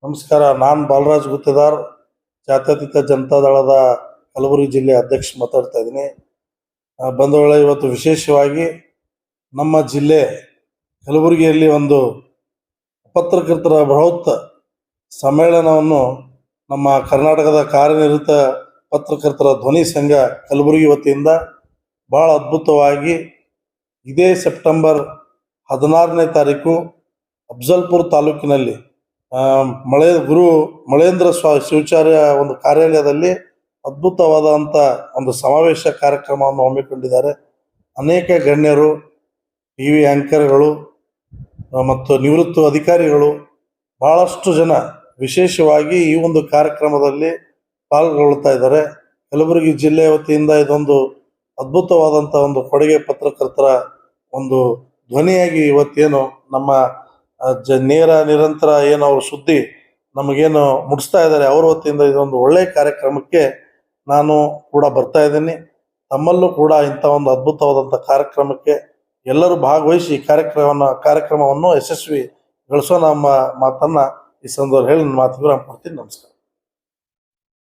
ನಮಸ್ಕಾರ. ನಾನು ಬಾಲರಾಜ್ ಗುತ್ತೇದಾರ್, ಜಾತ್ಯತೀತ ಜನತಾದಳದ ಕಲಬುರಗಿ ಜಿಲ್ಲೆ ಅಧ್ಯಕ್ಷ ಮಾತಾಡ್ತಾ ಇದ್ದೀನಿ. ಬಂಧುಗಳೇ, ಇವತ್ತು ವಿಶೇಷವಾಗಿ ನಮ್ಮ ಜಿಲ್ಲೆ ಕಲಬುರಗಿಯಲ್ಲಿ ಒಂದು ಪತ್ರಕರ್ತರ ಬೃಹತ್ ಸಮ್ಮೇಳನವನ್ನು ನಮ್ಮ ಕರ್ನಾಟಕದ ಕಾರ್ಯನಿರತ ಪತ್ರಕರ್ತರ ಧ್ವನಿ ಸಂಘ ಕಲಬುರಗಿ ವತಿಯಿಂದ ಭಾಳ ಅದ್ಭುತವಾಗಿ ಇದೇ ಸೆಪ್ಟೆಂಬರ್ 16ನೇ ತಾರೀಕು ಅಫ್ಜಲ್ಪುರ್ ತಾಲೂಕಿನಲ್ಲಿ ಗುರು ಮಳೇಂದ್ರ ಶಿವಾಚಾರ್ಯ ಒಂದು ಕಾರ್ಯಾಲಯದಲ್ಲಿ ಅದ್ಭುತವಾದಂಥ ಒಂದು ಸಮಾವೇಶ ಕಾರ್ಯಕ್ರಮವನ್ನು ಹಮ್ಮಿಕೊಂಡಿದ್ದಾರೆ. ಅನೇಕ ಗಣ್ಯರು, ಟಿವಿ ಆ್ಯಂಕರ್ಗಳು ಮತ್ತು ನಿವೃತ್ತ ಅಧಿಕಾರಿಗಳು, ಭಾಳಷ್ಟು ಜನ ವಿಶೇಷವಾಗಿ ಈ ಒಂದು ಕಾರ್ಯಕ್ರಮದಲ್ಲಿ ಪಾಲ್ಗೊಳ್ತಾ ಇದ್ದಾರೆ. ಕಲಬುರಗಿ ಜಿಲ್ಲೆಯ ವತಿಯಿಂದ ಇದೊಂದು ಅದ್ಭುತವಾದಂಥ ಒಂದು ಕೊಡುಗೆ, ಪತ್ರಕರ್ತರ ಒಂದು ಧ್ವನಿಯಾಗಿ ಇವತ್ತೇನು ನಮ್ಮ ನೇರ ನಿರಂತರ ಏನು ಅವ್ರ ಸುದ್ದಿ ನಮಗೇನು ಮುಡಿಸ್ತಾ ಇದ್ದಾರೆ, ಅವ್ರ ವತಿಯಿಂದ ಇದೊಂದು ಒಳ್ಳೆಯ ಕಾರ್ಯಕ್ರಮಕ್ಕೆ ನಾನು ಕೂಡ ಬರ್ತಾ ಇದ್ದೀನಿ. ತಮ್ಮಲ್ಲೂ ಕೂಡ ಇಂಥ ಒಂದು ಅದ್ಭುತವಾದಂಥ ಕಾರ್ಯಕ್ರಮಕ್ಕೆ ಎಲ್ಲರೂ ಭಾಗವಹಿಸಿ ಕಾರ್ಯಕ್ರಮವನ್ನು ಯಶಸ್ವಿಗೊಳಿಸೋ ನಮ್ಮ ಮಾತನ್ನು ಈ ಸಂದರ್ಭ ಹೇಳಿ ನನ್ನ ಮಾತುಗಳು ಕೊಡ್ತೀನಿ. ನಮಸ್ಕಾರ.